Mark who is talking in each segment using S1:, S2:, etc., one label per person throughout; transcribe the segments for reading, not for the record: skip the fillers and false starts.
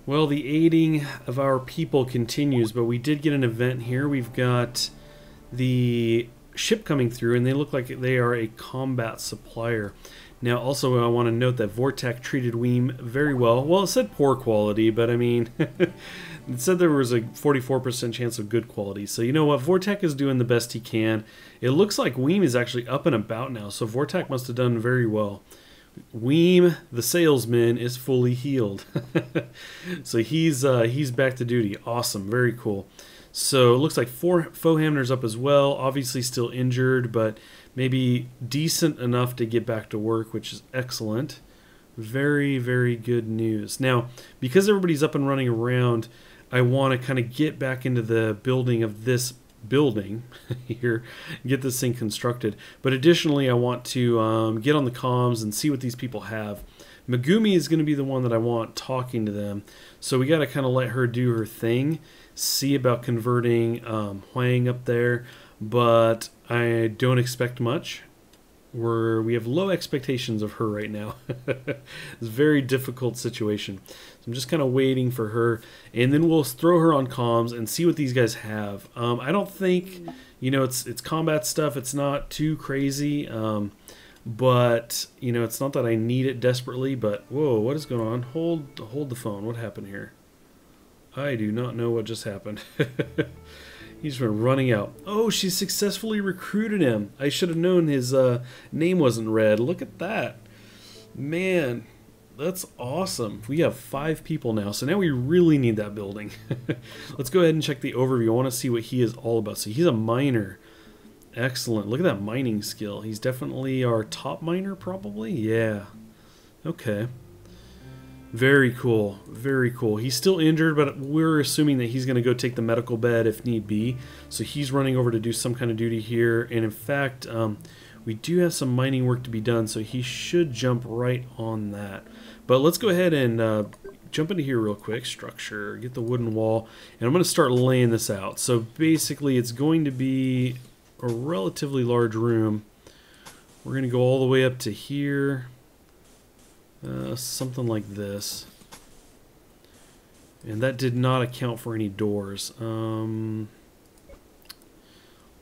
S1: Well, the aiding of our people continues, but we did get an event here. We've got the ship coming through, and they look like they are a combat supplier. Now, also, I want to note that Vortec treated Weem very well. Well, it said poor quality, but I mean, it said there was a 44% chance of good quality. So, you know what? Vortec is doing the best he can. It looks like Weem is actually up and about now, so Vortec must have done very well. Weem, the salesman, is fully healed. So he's back to duty. Awesome. Very cool. So it looks like 4 Fohamner's up as well. Obviously still injured, but maybe decent enough to get back to work, which is excellent. Very, very good news. Now, because everybody's up and running around, I want to kind of get back into the building of this building here, get this thing constructed. But additionally, I want to get on the comms and see what these people have. Megumi is going to be the one that I want talking to them. So we got to kind of let her do her thing, see about converting Huang up there. But I don't expect much. We have low expectations of her right now. It's a very difficult situation. So I'm just kind of waiting for her, and then we'll throw her on comms and see what these guys have. I don't think, you know, it's combat stuff. It's not too crazy, but you know, it's not that I need it desperately. But whoa, what is going on? Hold the phone. What happened here? I do not know what just happened. He's been running out. Oh, she successfully recruited him. I should have known his name wasn't red. Look at that. Man, that's awesome. We have 5 people now, so now we really need that building. Let's go ahead and check the overview. I want to see what he is all about. So he's a miner. Excellent. Look at that mining skill. He's definitely our top miner, probably. Yeah. Okay. Very cool. Very cool. He's still injured, but we're assuming that he's going to go take the medical bed if need be. So he's running over to do some kind of duty here. And in fact, we do have some mining work to be done, so he should jump right on that. But let's go ahead and jump into here real quick. Structure. Get the wooden wall. And I'm going to start laying this out. So basically, it's going to be a relatively large room. We're going to go all the way up to here. Something like this. And that did not account for any doors.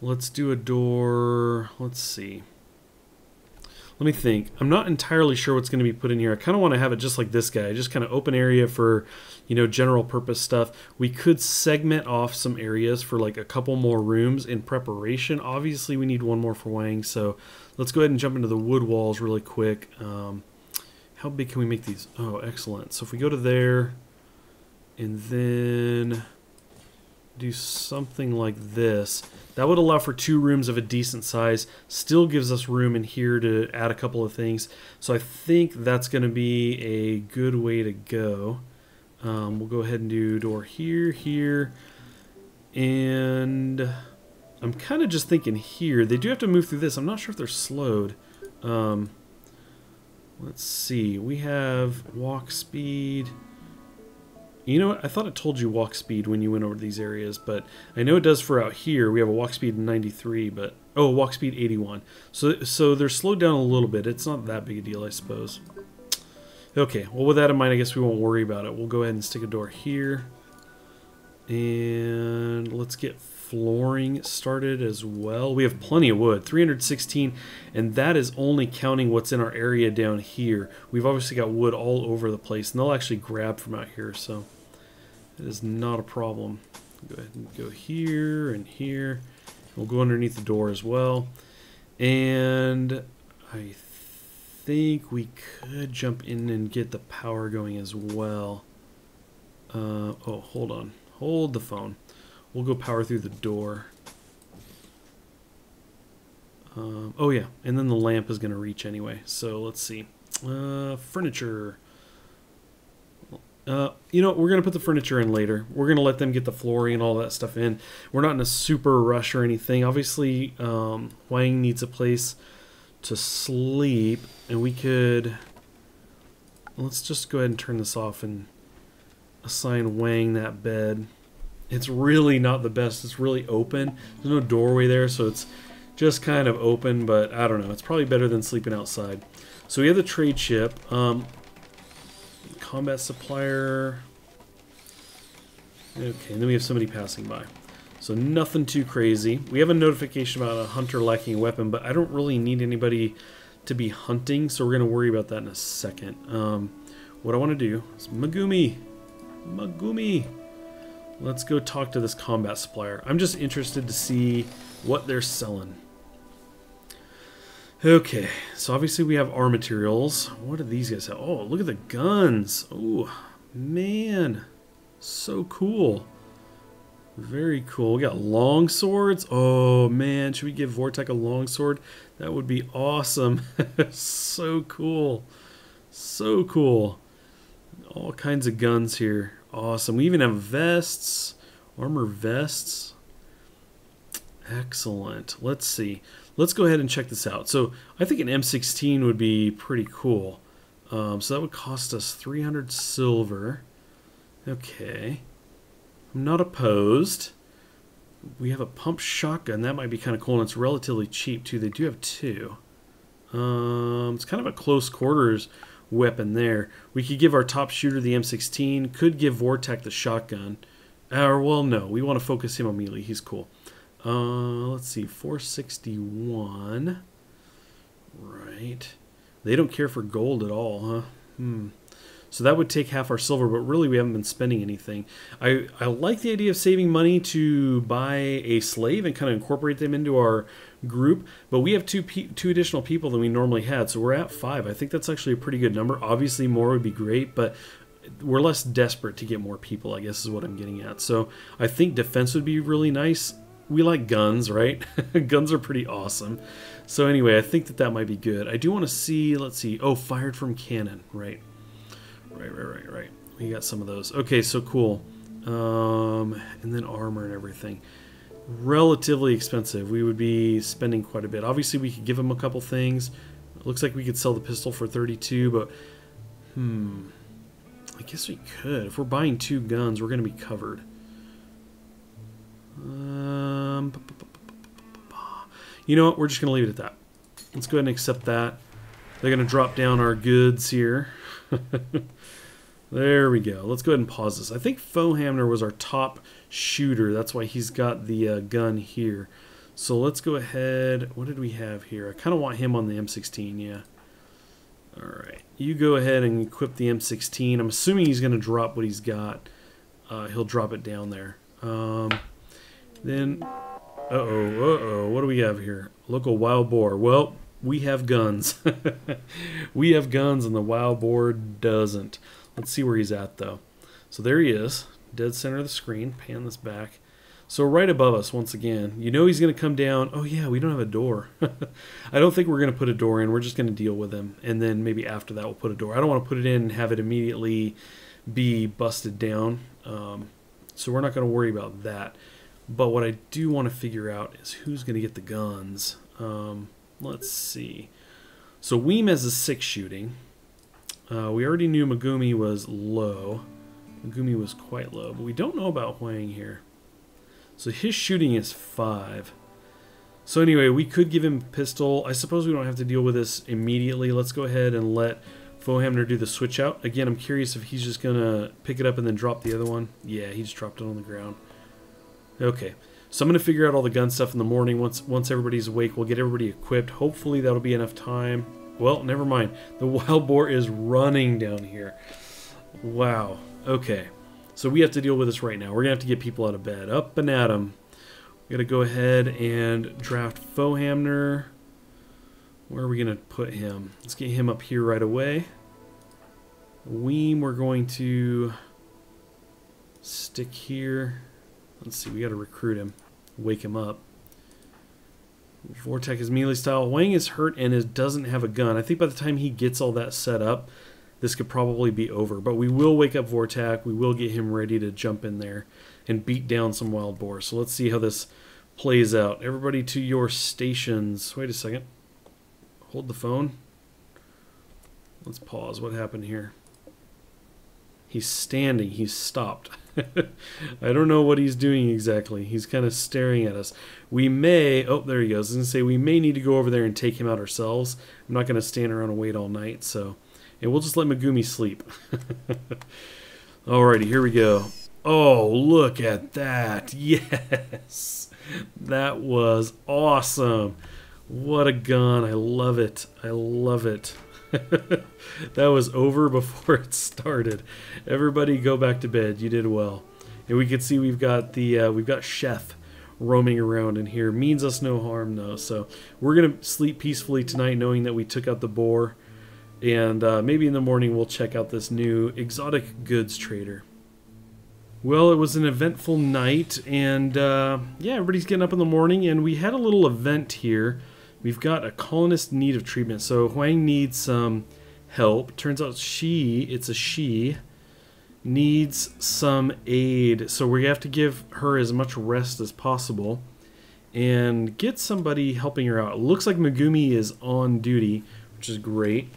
S1: Let's do a door. Let's see. Let me think. I'm not entirely sure what's going to be put in here. I kind of want to have it just like this guy. Just kind of open area for, you know, general purpose stuff. We could segment off some areas for like a couple more rooms in preparation. Obviously, we need one more for Wang. So let's go ahead and jump into the wood walls really quick. How big can we make these? Oh, excellent. So if we go to there and then do something like this, that would allow for 2 rooms of a decent size. Still gives us room in here to add a couple of things. So I think that's going to be a good way to go. We'll go ahead and do door here, here. And I'm kind of just thinking here. They do have to move through this. I'm not sure if they're slowed. Let's see, we have walk speed. You know what? I thought it told you walk speed when you went over these areas, but I know it does for out here. We have a walk speed of 93, but oh, walk speed 81. So they're slowed down a little bit. It's not that big a deal, I suppose. Okay, well, with that in mind, I guess we won't worry about it. We'll go ahead and stick a door here. And let's get flooring started as well. We have plenty of wood, 316, and that is only counting what's in our area down here. We've obviously got wood all over the place, and they'll actually grab from out here, so it is not a problem. Go ahead and go here and here. We'll go underneath the door as well. And I think we could jump in and get the power going as well. Oh, hold on. Hold the phone. We'll go power through the door. Oh yeah, and then the lamp is going to reach anyway. So let's see. Furniture. You know, we're going to put the furniture in later. We're going to let them get the flooring and all that stuff in. We're not in a super rush or anything. Obviously, Wang needs a place to sleep, and we could... Let's just go ahead and turn this off and assign Wang that bed. It's really not the best. It's really open. There's no doorway there, so it's just kind of open, but I don't know. It's probably better than sleeping outside. So we have the trade ship. Combat supplier. Okay, and then we have somebody passing by. So nothing too crazy. We have a notification about a hunter lacking a weapon, but I don't really need anybody to be hunting, so we're going to worry about that in a second. What I want to do is Megumi. Let's go talk to this combat supplier. I'm just interested to see what they're selling. Okay, so obviously we have our materials. What do these guys have? Oh, look at the guns. Oh, man. So cool. Very cool. We got long swords. Oh, man. Should we give Vortek a long sword? That would be awesome. So cool. So cool. All kinds of guns here. Awesome. We even have vests. Armor vests. Excellent. Let's see. Let's go ahead and check this out. So I think an M16 would be pretty cool. So that would cost us 300 silver. Okay. I'm not opposed. We have a pump shotgun. That might be kind of cool, and it's relatively cheap too. They do have two. It's kind of a close quarters weapon there. We could give our top shooter the M16. Could give Vortek the shotgun. Or, well, no. We want to focus him on melee. He's cool. Let's see, 461. Right. They don't care for gold at all, huh? So that would take half our silver, but really we haven't been spending anything. I like the idea of saving money to buy a slave and kind of incorporate them into our group, but we have two additional people than we normally had, so we're at 5. I think that's actually a pretty good number. Obviously more would be great, but we're less desperate to get more people, I guess is what I'm getting at. So I think defense would be really nice. We like guns, right? Guns are pretty awesome. So anyway, I think that might be good. I do want to see, let's see. Oh, fired from cannon. Right. Right. We got some of those. Okay, so cool. And then armor and everything. Relatively expensive. We would be spending quite a bit. Obviously, we could give them a couple things. It looks like we could sell the pistol for 32, but I guess we could. If we're buying 2 guns, we're going to be covered. You know what? We're just going to leave it at that. Let's go ahead and accept that. They're going to drop down our goods here. There we go. Let's go ahead and pause this. I think Fohamner was our top shooter. That's why he's got the gun here. So let's go ahead. What did we have here? I kind of want him on the M16, yeah. Alright. You go ahead and equip the M16. I'm assuming he's going to drop what he's got. He'll drop it down there. Then, what do we have here? Local wild boar. Well, we have guns. We have guns and the wild boar doesn't. Let's see where he's at, though. So there he is, dead center of the screen. Pan this back. So right above us, once again, you know he's going to come down. Oh, yeah, we don't have a door. I don't think we're going to put a door in. We're just going to deal with him. And then maybe after that, we'll put a door. I don't want to put it in and have it immediately be busted down. So we're not going to worry about that. But what I do want to figure out is who's going to get the guns. Let's see. So Weem has a 6 shooting. We already knew Megumi was low. Megumi was quite low. But we don't know about Huang here. So his shooting is 5. So anyway, we could give him a pistol. I suppose we don't have to deal with this immediately. Let's go ahead and let Fohamner do the switch out. Again, I'm curious if he's just going to pick it up and then drop the other one. Yeah, he just dropped it on the ground. Okay, so I'm going to figure out all the gun stuff in the morning. Once everybody's awake, we'll get everybody equipped. Hopefully that'll be enough time. Well, never mind. The wild boar is running down here. Wow. Okay, so we have to deal with this right now. We're going to have to get people out of bed. Up and at 'em. We got to go ahead and draft Fohamner. Where are we going to put him? Let's get him up here right away. Weem, we're going to stick here. Let's see, we got to recruit him, wake him up. Vortek is melee style. Wang is hurt and doesn't have a gun. I think by the time he gets all that set up, this could probably be over. But we will wake up Vortek. We will get him ready to jump in there and beat down some wild boar. So let's see how this plays out. Everybody to your stations. Wait a second. Hold the phone. Let's pause. What happened here? He's standing. He's stopped. I don't know what he's doing exactly. He's kind of staring at us. We may... Oh, there he goes. I was going to say we may need to go over there and take him out ourselves. I'm not going to stand around and wait all night. So, and we'll just let Megumi sleep. Alrighty, here we go. Oh, look at that. Yes. That was awesome. What a gun. I love it. I love it. That was over before it started. Everybody go back to bed. You did well. And we can see we've got Chef roaming around in here. Means us no harm though. So we're going to sleep peacefully tonight knowing that we took out the boar. And maybe in the morning we'll check out this new exotic goods trader. Well, it was an eventful night, and yeah, everybody's getting up in the morning, and we had a little event here. We've got a colonist in need of treatment, so Huang needs some help. Turns out it's a she, needs some aid, so we have to give her as much rest as possible and get somebody helping her out. It looks like Megumi is on duty, which is great.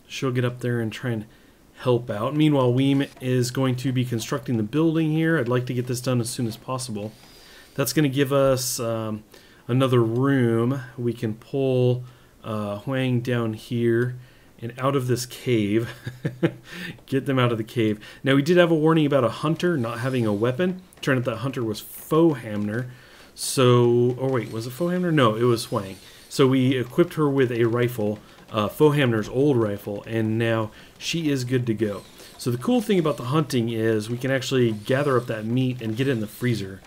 S1: She'll get up there and try and help out. Meanwhile, Weem is going to be constructing the building here. I'd like to get this done as soon as possible. That's going to give us another room. We can pull Huang down here and out of this cave. Get them out of the cave. Now, we did have a warning about a hunter not having a weapon. Turned out that hunter was Fohamner. So, oh wait, was it Fohamner? No, it was Huang. So we equipped her with a rifle, Fohamner's old rifle, and now she is good to go. So the cool thing about the hunting is we can actually gather up that meat and get it in the freezer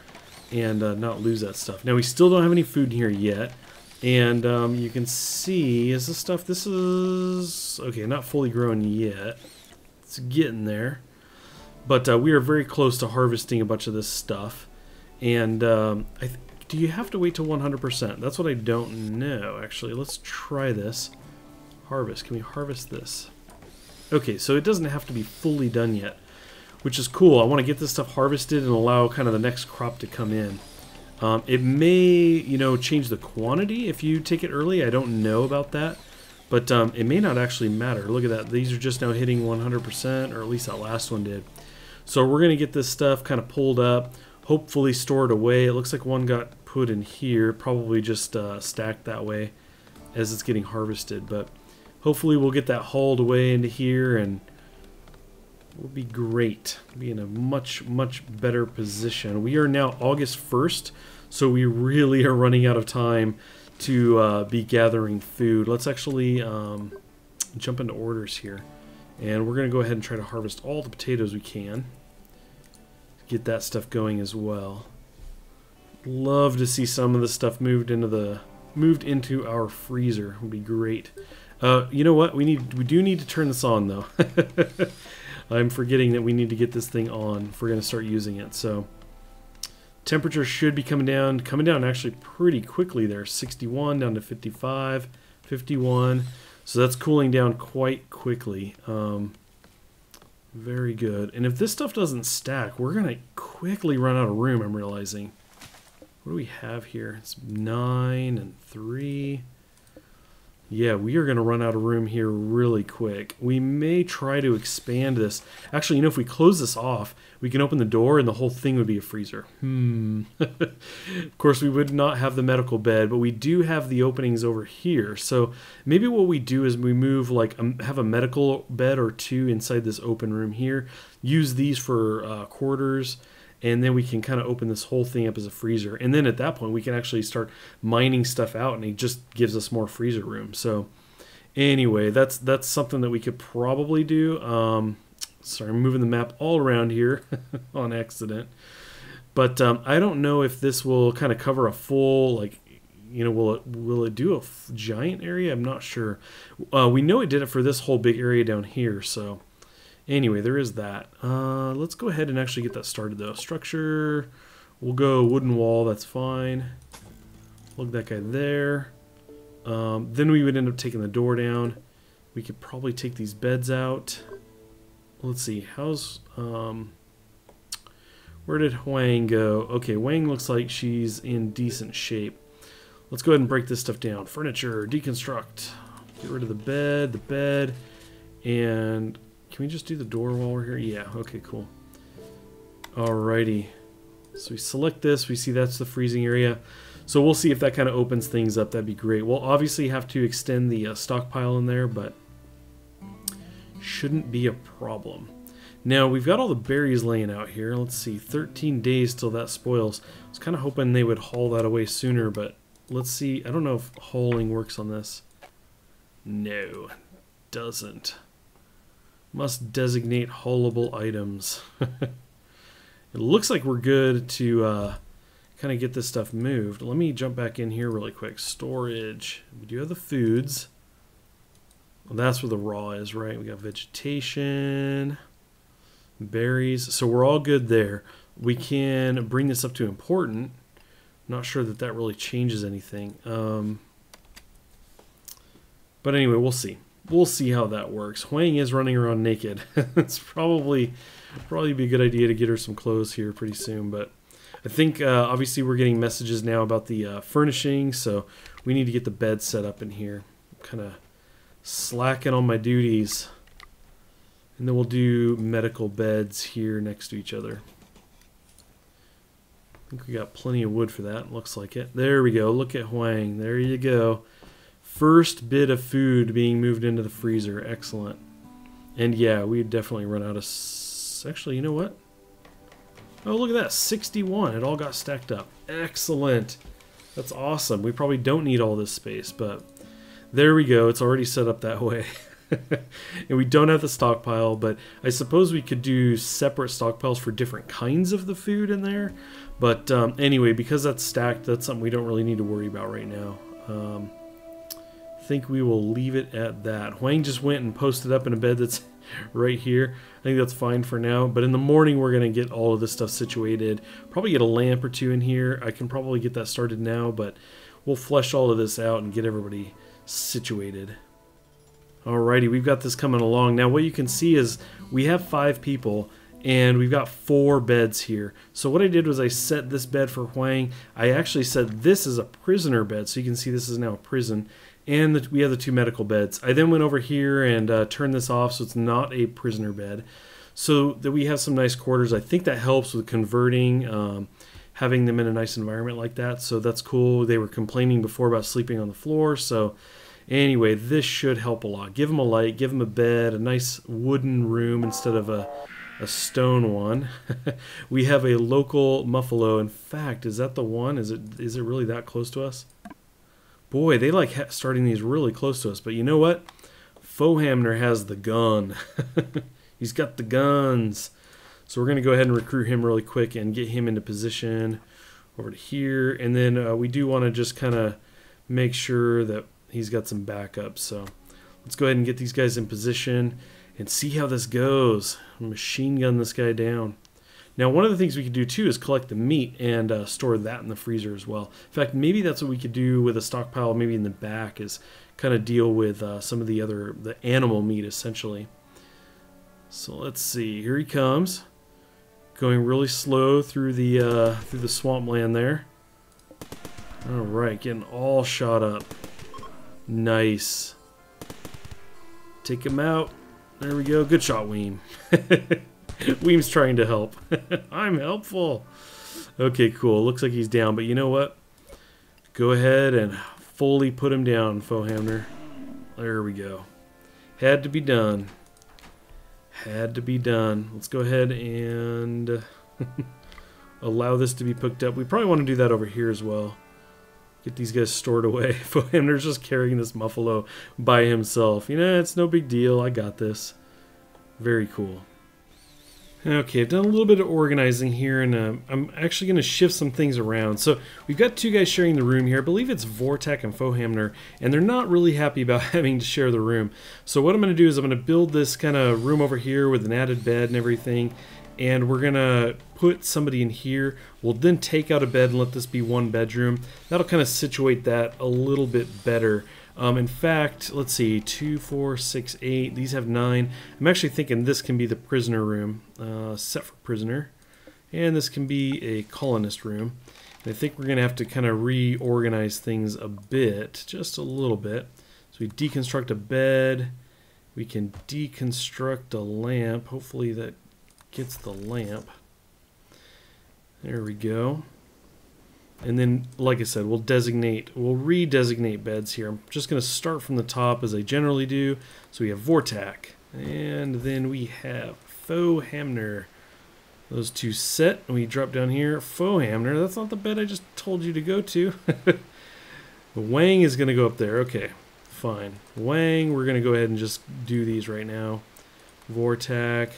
S1: and not lose that stuff. Now we still don't have any food in here yet, and you can see, is this stuff, this is, okay, not fully grown yet. It's getting there. But we are very close to harvesting a bunch of this stuff. And do you have to wait till 100%? That's what I don't know, actually. Let's try this. Harvest. Can we harvest this? Okay, so it doesn't have to be fully done yet, which is cool. I want to get this stuff harvested and allow kind of the next crop to come in. It may, change the quantity if you take it early. I don't know about that, but it may not actually matter. Look at that. These are just now hitting 100%, or at least that last one did. So we're going to get this stuff kind of pulled up, hopefully stored away. It looks like one got put in here, probably just stacked that way as it's getting harvested, but hopefully we'll get that hauled away into here and we'll be great. We'll be in a much, much better position. We are now August 1st, so we really are running out of time to be gathering food. Let's actually jump into orders here. And we're going to go ahead and try to harvest all the potatoes we can. Get that stuff going as well. Love to see some of the stuff moved into our freezer. Would be great. You know what? We do need to turn this on though. I'm forgetting that we need to get this thing on if we're going to start using it. So temperature should be coming down actually pretty quickly there. 61 down to 55, 51. So that's cooling down quite quickly. Very good. And if this stuff doesn't stack, we're going to quickly run out of room, I'm realizing. What do we have here? It's 9 and 3. Yeah, we are going to run out of room here really quick. We may try to expand this. Actually, if we close this off, we can open the door and the whole thing would be a freezer. Of course, we would not have the medical bed, but we do have the openings over here. So maybe what we do is we move, have a medical bed or two inside this open room here. Use these for quarters. And then we can kind of open this whole thing up as a freezer. And then at that point, we can actually start mining stuff out, and it just gives us more freezer room. So anyway, that's something that we could probably do. Sorry, I'm moving the map all around here on accident. But I don't know if this will kind of cover a full, will it do a giant area? I'm not sure. We know it did it for this whole big area down here, so... Anyway, there is that. Let's go ahead and actually get that started, though. Structure, we'll go wooden wall, that's fine. Plug that guy there. Then we would end up taking the door down. We could probably take these beds out. Let's see, where did Huang go? Okay, Wang looks like she's in decent shape. Let's go ahead and break this stuff down. Furniture, deconstruct. Get rid of the bed, and... Can we just do the door while we're here? Yeah, okay, cool. Alrighty. So we select this, we see that's the freezing area. So we'll see if that kind of opens things up, that'd be great. We'll obviously have to extend the stockpile in there, but shouldn't be a problem. Now, we've got all the berries laying out here. Let's see, 13 days till that spoils. I was kind of hoping they would haul that away sooner, but let's see. I don't know if hauling works on this. No, doesn't. Must designate haulable items. It looks like we're good to kind of get this stuff moved. Let me jump back in here really quick. Storage. We do have the foods. Well, that's where the raw is, right? We got vegetation, berries. So we're all good there. We can bring this up to important. Not sure that that really changes anything. But anyway, we'll see. We'll see how that works. Huang is running around naked. It's probably be a good idea to get her some clothes here pretty soon. But I think obviously we're getting messages now about the furnishing, so we need to get the bed set up in here. Kind of slacking on my duties. And then we'll do medical beds here next to each other. I think we got plenty of wood for that. Looks like it. There we go. Look at Huang. There you go. First bit of food being moved into the freezer. Excellent. And yeah, we definitely run out of... Actually, you know what? Oh, look at that. 61. It all got stacked up. Excellent. That's awesome. We probably don't need all this space, but there we go. It's already set up that way. And we don't have the stockpile, but I suppose we could do separate stockpiles for different kinds of the food in there. But anyway, because that's stacked, that's something we don't really need to worry about right now. I think we will leave it at that. Huang just went and posted up in a bed that's right here. I think that's fine for now. But in the morning, we're going to get all of this stuff situated. Probably get a lamp or two in here. I can probably get that started now, but we'll flesh all of this out and get everybody situated. Alrighty, we've got this coming along. Now what you can see is we have 5 people and we've got 4 beds here. So what I did was I set this bed for Huang. I actually set this as a prisoner bed, so you can see this is now a prison. And we have the 2 medical beds. I then went over here and turned this off so it's not a prisoner bed. So that we have some nice quarters. I think that helps with converting, having them in a nice environment like that. So that's cool. They were complaining before about sleeping on the floor. So anyway, this should help a lot. Give them a light, give them a bed, a nice wooden room instead of a stone one. We have a local muffalo. In fact, is that the one? Is it really that close to us? Boy, they like starting these really close to us. But you know what? Fohamner has the gun. He's got the guns. So we're going to go ahead and recruit him really quick and get him into position over to here. And then we do want to just kind of make sure that he's got some backup. So let's go ahead and get these guys in position and see how this goes. Machine gun this guy down. Now, one of the things we could do too is collect the meat and store that in the freezer as well. In fact, maybe that's what we could do with a stockpile, maybe in the back, is kind of deal with some of the animal meat essentially. So let's see. Here he comes, going really slow through the swampland there. All right, getting all shot up. Nice. Take him out. There we go. Good shot, Weem. Weem's trying to help. I'm helpful. Okay, cool. Looks like he's down, but you know what? Go ahead and fully put him down, Fohamner. There we go. Had to be done. Had to be done. Let's go ahead and allow this to be picked up. We probably want to do that over here as well. Get these guys stored away. Fohamner's just carrying this muffalo by himself. You know, it's no big deal. I got this. Very cool. Okay, I've done a little bit of organizing here, and I'm actually going to shift some things around. So we've got 2 guys sharing the room here. I believe it's Vortek and Fohamner, and they're not really happy about having to share the room. So what I'm going to do is I'm going to build this kind of room over here with an added bed and everything, and we're going to put somebody in here. We'll then take out a bed and let this be 1 bedroom. That'll kind of situate that a little bit better. In fact, let's see, 2, 4, 6, 8. These have 9. I'm actually thinking this can be the prisoner room, set for prisoner. And this can be a colonist room. And I think we're going to have to kind of reorganize things a bit, just a little bit. So we deconstruct a bed. We can deconstruct a lamp. Hopefully that gets the lamp. There we go. And then, like I said, we'll redesignate beds here. I'm just going to start from the top as I generally do. So we have Vortak, and then we have Faux Hamner. Those two set. And we drop down here. Faux Hamner. That's not the bed I just told you to go to. The Wang is going to go up there. Okay, fine. Wang, we're going to go ahead and just do these right now. Vortac.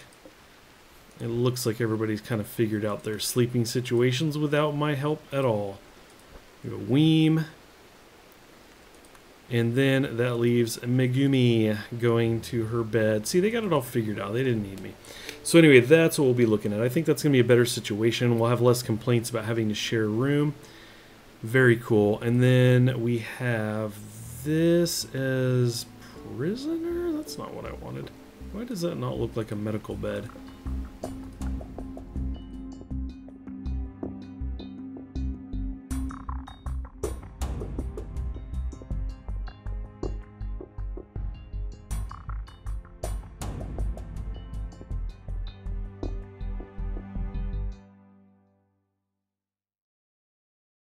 S1: It looks like everybody's kind of figured out their sleeping situations without my help at all. We have a Weem. And then that leaves Megumi going to her bed. See, they got it all figured out. They didn't need me. So anyway, that's what we'll be looking at. I think that's going to be a better situation. We'll have less complaints about having to share a room. Very cool. And then we have this as prisoner? That's not what I wanted. Why does that not look like a medical bed?